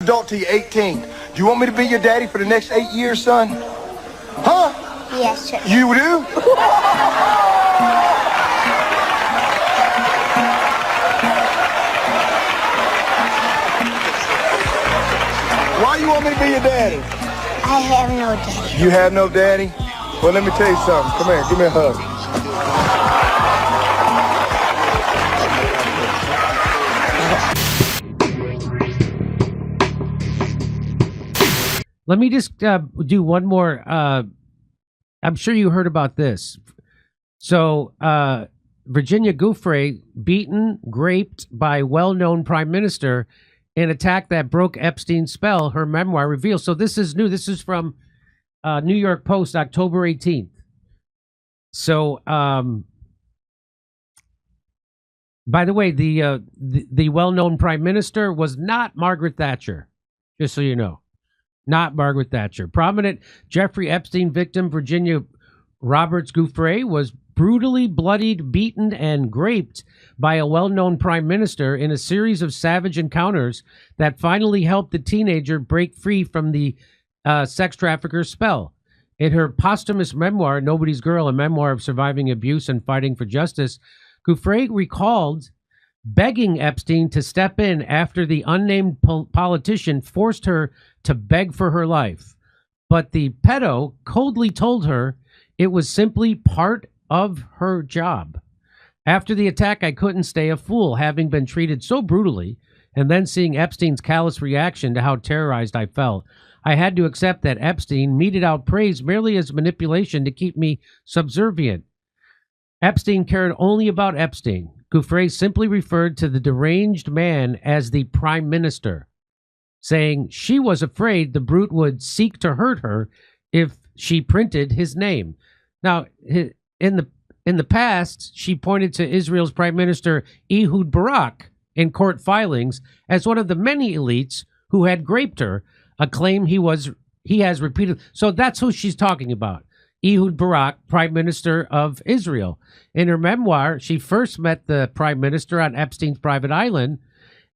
adult till you're 18. Do you want me to be your daddy for the next 8 years, son? Huh? Yes, sir. You do? Why you want me to be your daddy? I have no daddy. You have no daddy? Well, let me tell you something. Come here, give me a hug. Let me just do one more. I'm sure you heard about this. So, Virginia Giuffre beaten, raped by well-known prime minister in attack that broke Epstein's spell, her memoir reveals. So this is new. This is from New York Post, October 18th. So, by the way, the well-known prime minister was not Margaret Thatcher, just so you know. Not Margaret Thatcher. Prominent Jeffrey Epstein victim Virginia Roberts Giuffre was brutally bloodied, beaten, and raped by a well-known prime minister in a series of savage encounters that finally helped the teenager break free from the sex trafficker's spell. In her posthumous memoir, Nobody's Girl, a memoir of surviving abuse and fighting for justice, Giuffre recalled begging Epstein to step in after the unnamed politician forced her to beg for her life. But the pedo coldly told her it was simply part of her job. After the attack, I couldn't stay a fool, having been treated so brutally, and then seeing Epstein's callous reaction to how terrorized I felt. I had to accept that Epstein meted out praise merely as manipulation to keep me subservient. Epstein cared only about Epstein. Giuffre simply referred to the deranged man as the prime minister, saying she was afraid the brute would seek to hurt her if she printed his name. Now, in the past, she pointed to Israel's Prime Minister Ehud Barak in court filings as one of the many elites who had raped her, a claim he has repeated. So that's who she's talking about. Ehud Barak, Prime Minister of Israel. In her memoir, she first met the Prime Minister on Epstein's private island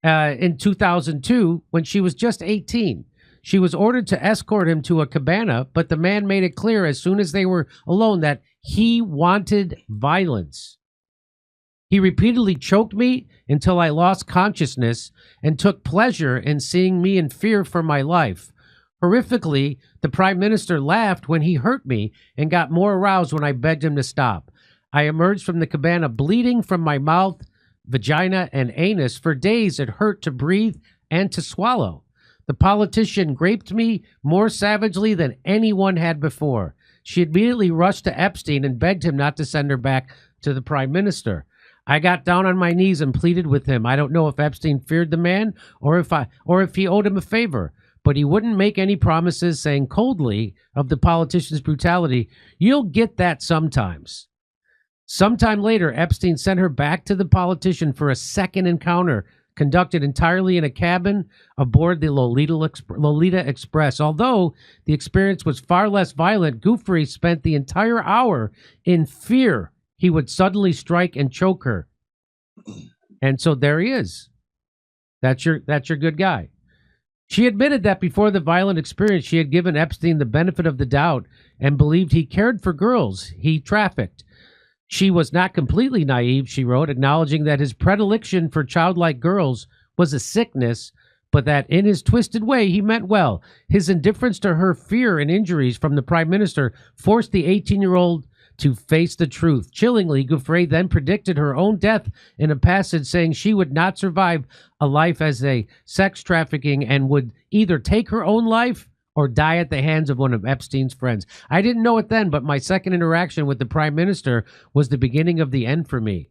in 2002 when she was just 18. She was ordered to escort him to a cabana, but the man made it clear as soon as they were alone that he wanted violence. He repeatedly choked me until I lost consciousness and took pleasure in seeing me in fear for my life. Horrifically, the Prime Minister laughed when he hurt me and got more aroused when I begged him to stop. I emerged from the cabana bleeding from my mouth, vagina, and anus. For days it hurt to breathe and to swallow. The politician raped me more savagely than anyone had before. She immediately rushed to Epstein and begged him not to send her back to the Prime Minister. I got down on my knees and pleaded with him. I don't know if Epstein feared the man or if he owed him a favor, but he wouldn't make any promises, saying coldly of the politician's brutality, "You'll get that sometimes." Sometime later, Epstein sent her back to the politician for a second encounter, conducted entirely in a cabin aboard the Lolita Express. Although the experience was far less violent, Giuffre spent the entire hour in fear he would suddenly strike and choke her. And so there he is. That's your good guy. She admitted that before the violent experience, she had given Epstein the benefit of the doubt and believed he cared for girls he trafficked. She was not completely naive, she wrote, acknowledging that his predilection for childlike girls was a sickness, but that in his twisted way he meant well. His indifference to her fear and injuries from the Prime Minister forced the 18-year-old to face the truth. Chillingly, Giuffre then predicted her own death in a passage, saying she would not survive a life as a sex trafficking and would either take her own life or die at the hands of one of Epstein's friends. I didn't know it then, but my second interaction with the Prime Minister was the beginning of the end for me,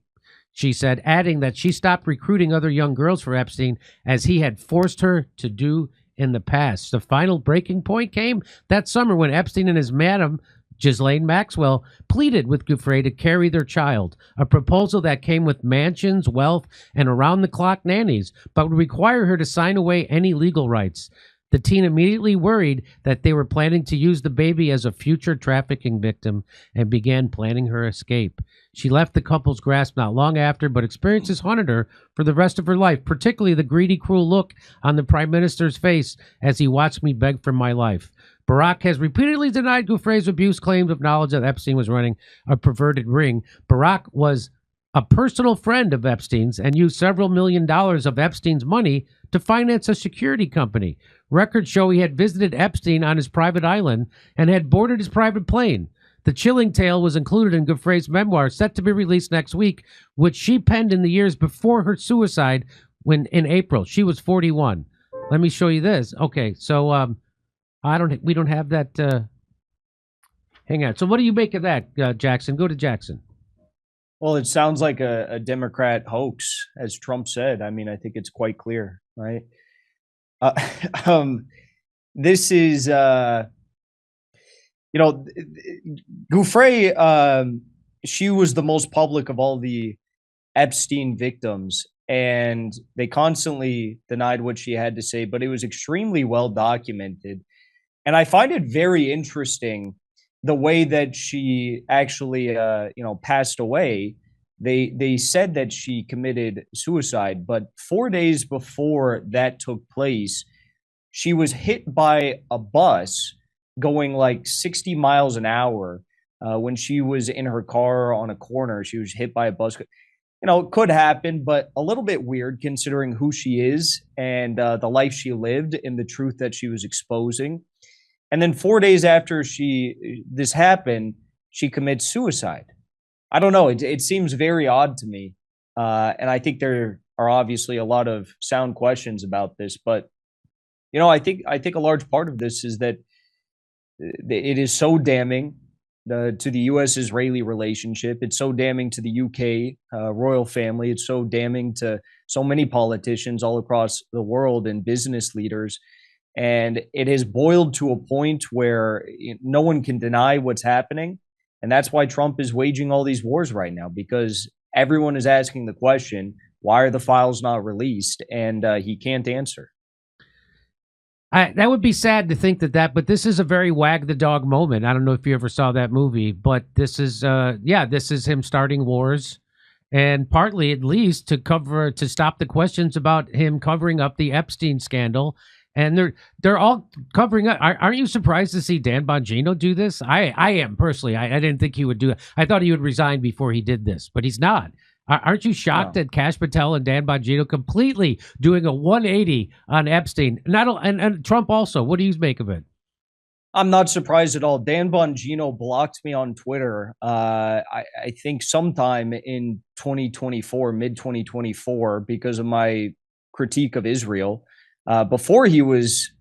she said, adding that she stopped recruiting other young girls for Epstein as he had forced her to do in the past. The final breaking point came that summer when Epstein and his madam, Ghislaine Maxwell, pleaded with Giuffre to carry their child, a proposal that came with mansions, wealth, and around-the-clock nannies, but would require her to sign away any legal rights. The teen immediately worried that they were planning to use the baby as a future trafficking victim and began planning her escape. She left the couple's grasp not long after, but experiences haunted her for the rest of her life, particularly the greedy, cruel look on the Prime Minister's face as he watched me beg for my life. Barak has repeatedly denied Gouffre's abuse claims of knowledge that Epstein was running a perverted ring. Barak was a personal friend of Epstein's and used several $1 million of Epstein's money to finance a security company. Records show he had visited Epstein on his private island and had boarded his private plane. The chilling tale was included in Gouffre's memoir, set to be released next week, which she penned in the years before her suicide when in April. She was 41. Let me show you this. Okay, so we don't have that. Hang on. So what do you make of that, Jackson? Go to Jackson. Well, it sounds like a Democrat hoax, as Trump said. I mean, I think it's quite clear, right? This is, Gouffre, she was the most public of all the Epstein victims, and they constantly denied what she had to say, but it was extremely well documented. And I find it very interesting the way that she actually, passed away. They said that she committed suicide, but 4 days before that took place, she was hit by a bus going like 60 miles an hour. When she was in her car on a corner, she was hit by a bus. It could happen, but a little bit weird considering who she is and the life she lived and the truth that she was exposing. And then 4 days after this happened, she commits suicide. I don't know. It seems very odd to me. And I think there are obviously a lot of sound questions about this. But, I think a large part of this is that it is so damning to the U.S.-Israeli relationship. It's so damning to the U.K. Royal family. It's so damning to so many politicians all across the world and business leaders. And it has boiled to a point where no one can deny what's happening. And that's why Trump is waging all these wars right now, because everyone is asking the question, why are the files not released? And he can't answer. That would be sad to think but this is a very wag the dog moment. I don't know if you ever saw that movie, but this is him starting wars, and partly at least to stop the questions about him covering up the Epstein scandal. And they're all covering up. Aren't you surprised to see Dan Bongino do this? I am personally. I didn't think he would do it. I thought he would resign before he did this, but he's not. Aren't you shocked at Kash Patel and Dan Bongino completely doing a 180 on Epstein? And Trump also. What do you make of it? I'm not surprised at all. Dan Bongino blocked me on Twitter, I think sometime in 2024, mid-2024, because of my critique of Israel. Before he was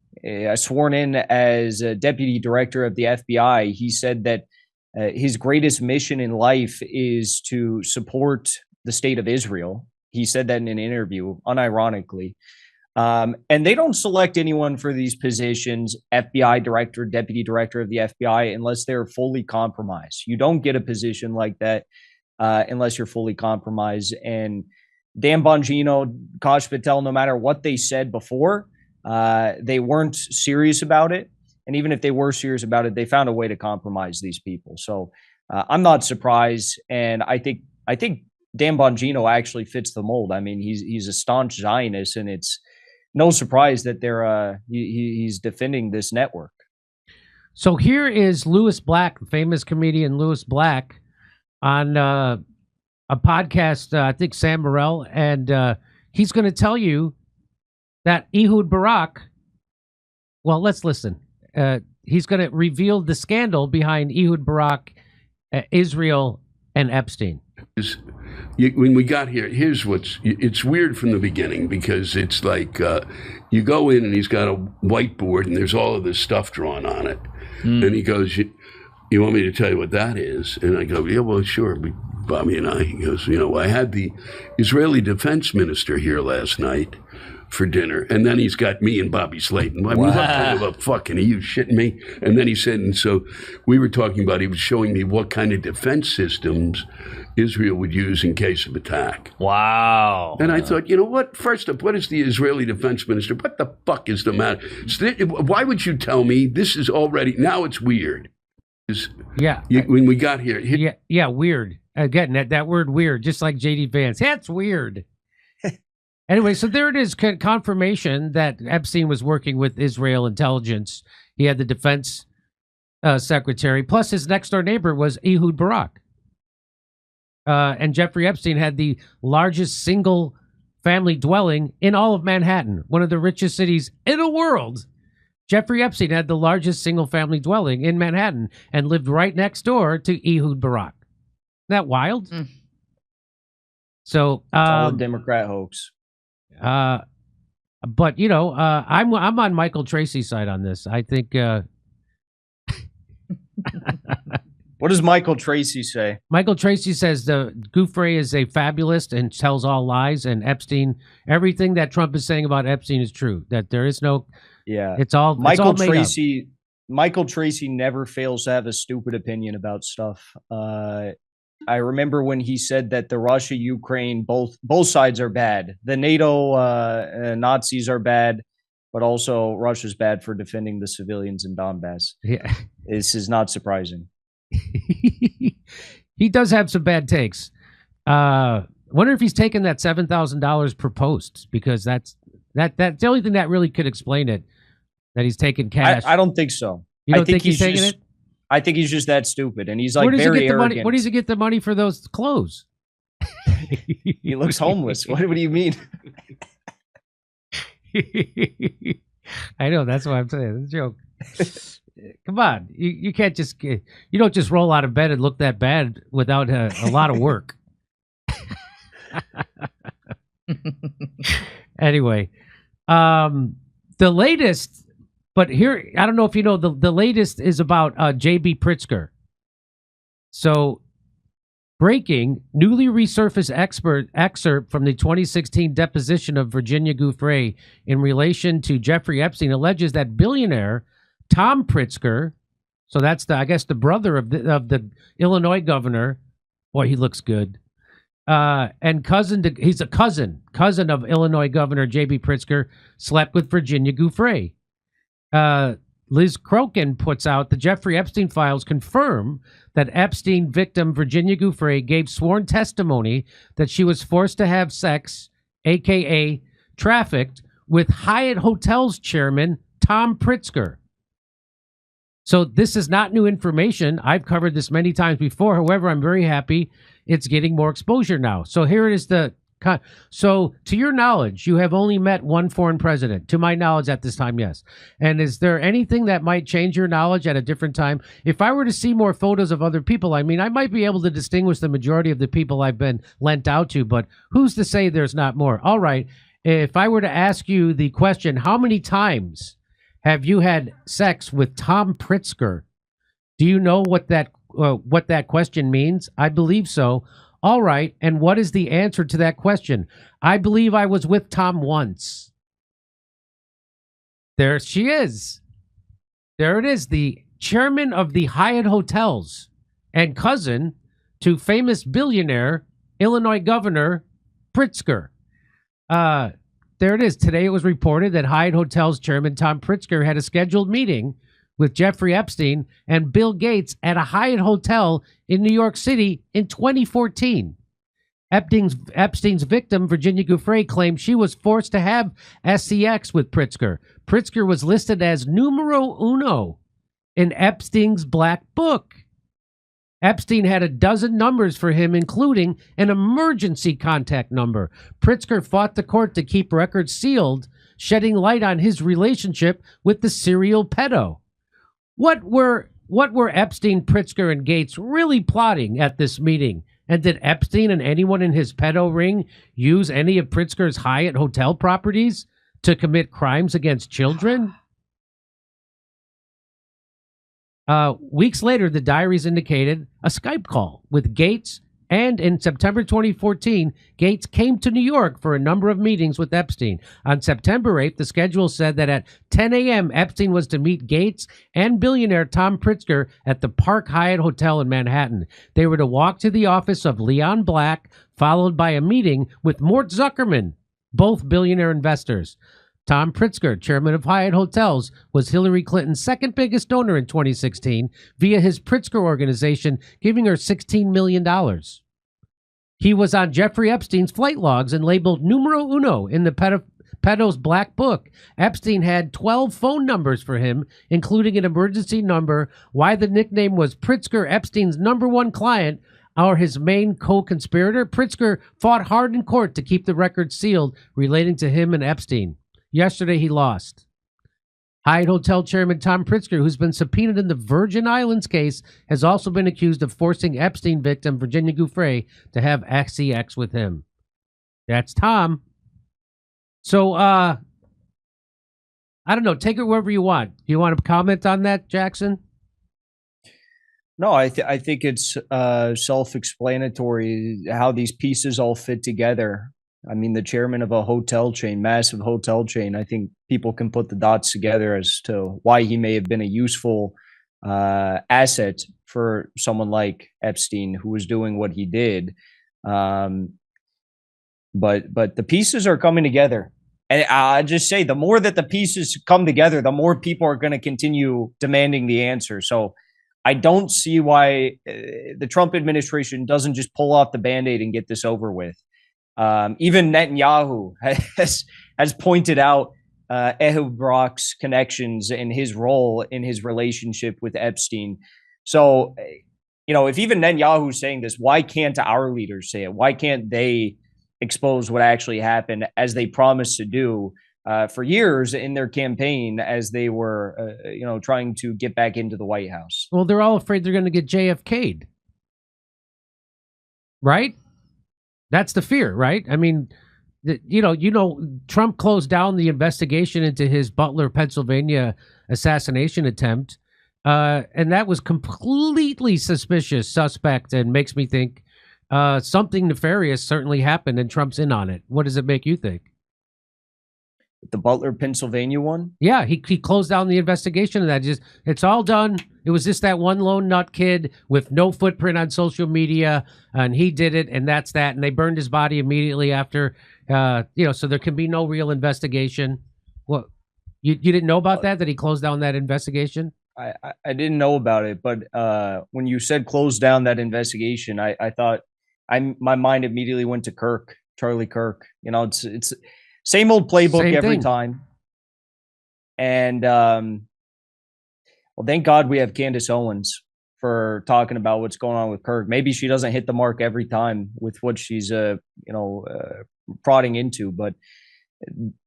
sworn in as a deputy director of the FBI, he said that his greatest mission in life is to support the state of Israel. He said that in an interview, unironically. And they don't select anyone for these positions, FBI director, deputy director of the FBI, unless they're fully compromised. You don't get a position like that unless you're fully compromised. And Dan Bongino, Kash Patel, no matter what they said before, they weren't serious about it. And even if they were serious about it, they found a way to compromise these people. So I'm not surprised. And I think Dan Bongino actually fits the mold. I mean, he's a staunch Zionist, and it's no surprise that he's defending this network. So here is Louis Black, famous comedian Louis Black, on a podcast, I think Sam Morrell, and he's going to tell you that Ehud Barak, well, let's listen. He's going to reveal the scandal behind Ehud Barak, Israel, and Epstein. When we got here, it's weird from the beginning, because it's like you go in and he's got a whiteboard and there's all of this stuff drawn on it. And he goes, you want me to tell you what that is? And I go, yeah, well, sure. Bobby and I, he goes, I had the Israeli defense minister here last night for dinner. And then he's got me and Bobby Slayton. I mean, what kind of a fucking, are you shitting me? And then he said, and so we were talking about, he was showing me what kind of defense systems Israel would use in case of attack. Wow. And I thought, you know what? First up, what is the Israeli defense minister? What the fuck is the matter? Why would you tell me this is already, now it's weird. When we got here. Weird. Again, that word weird, just like J.D. Vance. That's weird. Anyway, so there it is, confirmation that Epstein was working with Israel intelligence. He had the defense secretary, plus his next-door neighbor was Ehud Barak. And Jeffrey Epstein had the largest single family dwelling in all of Manhattan, one of the richest cities in the world. Jeffrey Epstein had the largest single family dwelling in Manhattan and lived right next door to Ehud Barak. Isn't that wild? Mm. So, all a Democrat hoax. But you know, I'm on Michael Tracy's side on this. I think. What does Michael Tracy say? Michael Tracy says the Gouffre is a fabulist and tells all lies, and Epstein, everything that Trump is saying about Epstein is true. That there is no. Yeah, it's all Michael it's all Tracy. Michael Tracy never fails to have a stupid opinion about stuff. I remember when he said that the Russia-Ukraine, both sides are bad. The NATO Nazis are bad, but also Russia's bad for defending the civilians in Donbass. Yeah. This is not surprising. He does have some bad takes. Wonder if he's taken that $7,000 per post, because that's the only thing that really could explain it. That he's taking cash. I don't think so. You don't think he's taking it? I think he's just that stupid, and he's like very arrogant. Money? Where does he get the money for those clothes? He looks homeless. What do you mean? I know, that's what I'm saying. It's a joke. Come on, you can't just you don't just roll out of bed and look that bad without a lot of work. Anyway, the latest. But here, I don't know if you know, the latest is about J.B. Pritzker. So, breaking, newly resurfaced excerpt from the 2016 deposition of Virginia Gouffre in relation to Jeffrey Epstein alleges that billionaire Tom Pritzker, so that's the brother of the Illinois governor. Boy, he looks good. And he's a cousin of Illinois Governor J.B. Pritzker, slept with Virginia Gouffre. Liz Crokin puts out the Jeffrey Epstein files confirm that Epstein victim Virginia Gouffre gave sworn testimony that she was forced to have sex, aka trafficked, with Hyatt Hotels chairman Tom Pritzker. So this is not new information. I've covered this many times before. However, I'm very happy it's getting more exposure now. So here it is. So to your knowledge, you have only met one foreign president. To my knowledge at this time, yes. And is there anything that might change your knowledge at a different time? If I were to see more photos of other people, I mean, I might be able to distinguish the majority of the people I've been lent out to, but who's to say there's not more? All right. If I were to ask you the question, how many times have you had sex with Tom Pritzker? Do you know what that question means? I believe so. All right, and what is the answer to that question? I believe I was with Tom once. There she is. There it is, the chairman of the Hyatt Hotels and cousin to famous billionaire Illinois Governor Pritzker. There it is. Today it was reported that Hyatt Hotels chairman Tom Pritzker had a scheduled meeting with Jeffrey Epstein and Bill Gates at a Hyatt Hotel in New York City in 2014. Epstein's victim, Virginia Gouffre, claimed she was forced to have SCX with Pritzker. Pritzker was listed as numero uno in Epstein's black book. Epstein had a dozen numbers for him, including an emergency contact number. Pritzker fought the court to keep records sealed, shedding light on his relationship with the serial pedo. What were Epstein, Pritzker, and Gates really plotting at this meeting? And did Epstein and anyone in his pedo ring use any of Pritzker's Hyatt hotel properties to commit crimes against children? Weeks later, the diaries indicated a Skype call with Gates And in September 2014, Gates came to New York for a number of meetings with Epstein. On September 8th, the schedule said that at 10 a.m., Epstein was to meet Gates and billionaire Tom Pritzker at the Park Hyatt Hotel in Manhattan. They were to walk to the office of Leon Black, followed by a meeting with Mort Zuckerman, both billionaire investors. Tom Pritzker, chairman of Hyatt Hotels, was Hillary Clinton's second biggest donor in 2016 via his Pritzker organization, giving her $16 million. He was on Jeffrey Epstein's flight logs and labeled numero uno in the pedo's black book. Epstein had 12 phone numbers for him, including an emergency number. Why the nickname was Pritzker, Epstein's number one client, or his main co-conspirator. Pritzker fought hard in court to keep the record sealed relating to him and Epstein. Yesterday, he lost. Hyatt Hotel chairman Tom Pritzker, who's been subpoenaed in the Virgin Islands case, has also been accused of forcing Epstein victim Virginia Giuffre to have sex with him. That's Tom. So, I don't know. Take it wherever you want. Do you want to comment on that, Jackson? No, I think it's self-explanatory how these pieces all fit together. I mean, the chairman of a hotel chain, massive hotel chain, I think people can put the dots together as to why he may have been a useful asset for someone like Epstein, who was doing what he did. But the pieces are coming together. And I just say, the more that the pieces come together, the more people are going to continue demanding the answer. So I don't see why the Trump administration doesn't just pull off the Band-Aid and get this over with. Even Netanyahu has pointed out Ehud Barak's connections and his role in his relationship with Epstein. So, if even Netanyahu's saying this, why can't our leaders say it? Why can't they expose what actually happened, as they promised to do for years in their campaign as they were, trying to get back into the White House? Well, they're all afraid they're going to get JFK'd. Right? That's the fear, right? I mean, Trump closed down the investigation into his Butler, Pennsylvania assassination attempt. And that was completely suspect, and makes me think something nefarious certainly happened, and Trump's in on it. What does it make you think? The Butler, Pennsylvania one? Yeah, he closed down the investigation of that. It's all done. It was just that one lone nut kid with no footprint on social media, and he did it, and that's that. And they burned his body immediately after, so there can be no real investigation. Well, you didn't know about that he closed down that investigation? I didn't know about it, but when you said close down that investigation, I thought my mind immediately went to Charlie Kirk. It's same old playbook every time. And thank God we have Candace Owens for talking about what's going on with Kirk. Maybe she doesn't hit the mark every time with what she's prodding into, but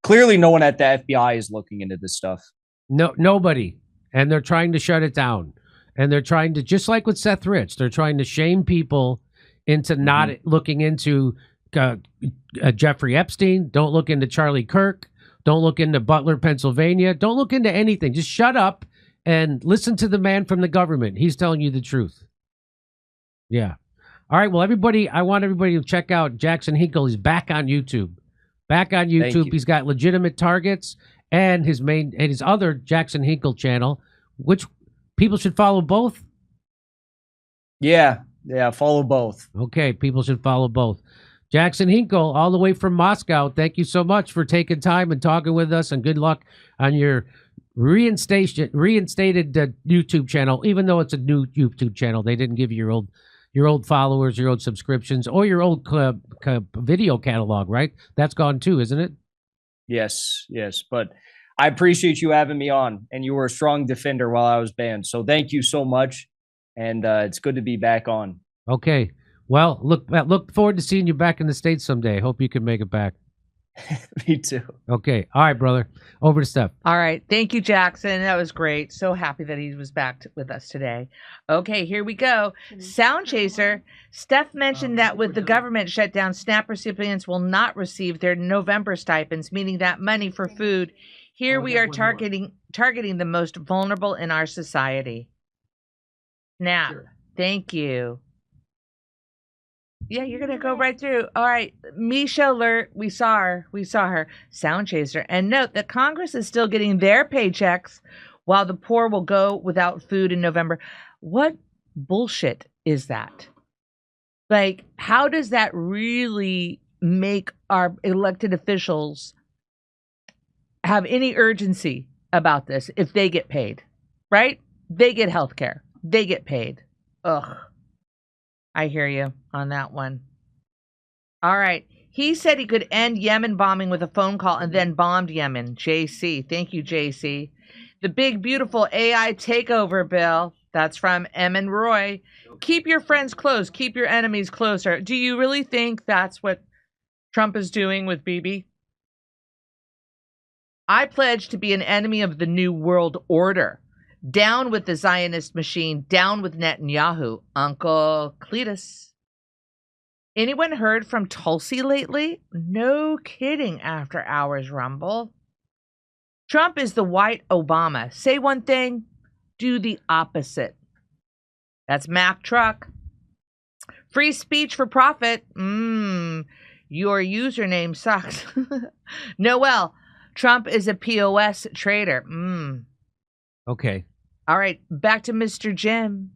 clearly no one at the FBI is looking into this stuff. No, nobody. And they're trying to shut it down. And they're trying to, just like with Seth Rich, they're trying to shame people into not looking into Jeffrey Epstein. Don't look into Charlie Kirk. Don't look into Butler, Pennsylvania. Don't look into anything. Just shut up and listen to the man from the government. He's telling you the truth. Yeah. All right. Well, I want everybody to check out Jackson Hinkle. He's back on YouTube. He's got legitimate targets, and his other Jackson Hinkle channel, which people should follow both. Yeah, follow both. Okay, people should follow both. Jackson Hinkle, all the way from Moscow, thank you so much for taking time and talking with us, and good luck on your reinstated YouTube channel. Even though it's a new YouTube channel, they didn't give you your old followers, your old subscriptions, or your old video catalog, right? That's gone too, isn't it? Yes. But I appreciate you having me on, and you were a strong defender while I was banned. So thank you so much, and it's good to be back on. Okay. Well, look forward to seeing you back in the States someday. Hope you can make it back. Me too. Okay. All right, brother. Over to Steph. All right. Thank you, Jackson. That was great. So happy that he was back with us today. Okay, here we go. Sound Chaser. Steph mentioned that with the government shutdown, SNAP recipients will not receive their November stipends, meaning that money for food. Here we are targeting the most vulnerable in our society. SNAP. Sure. Thank you. Yeah, you're gonna go right through. All right, Misha alert. We saw her. Sound chaser. And note that Congress is still getting their paychecks, while the poor will go without food in November. What bullshit is that? Like, how does that really make our elected officials have any urgency about this if they get paid? Right? They get health care. They get paid. Ugh. I hear you on that one. All right. He said he could end Yemen bombing with a phone call and then bombed Yemen. JC. Thank you, JC. The big, beautiful AI takeover bill. That's from M and Roy. Keep your friends close. Keep your enemies closer. Do you really think that's what Trump is doing with Bibi? I pledge to be an enemy of the New World Order. Down with the Zionist machine. Down with Netanyahu. Uncle Cletus. Anyone heard from Tulsi lately? No kidding, After Hours Rumble. Trump is the white Obama. Say one thing, do the opposite. That's Mac Truck. Free speech for profit. Your username sucks. Noel, Trump is a POS trader. Okay. All right, back to Mr. Jim.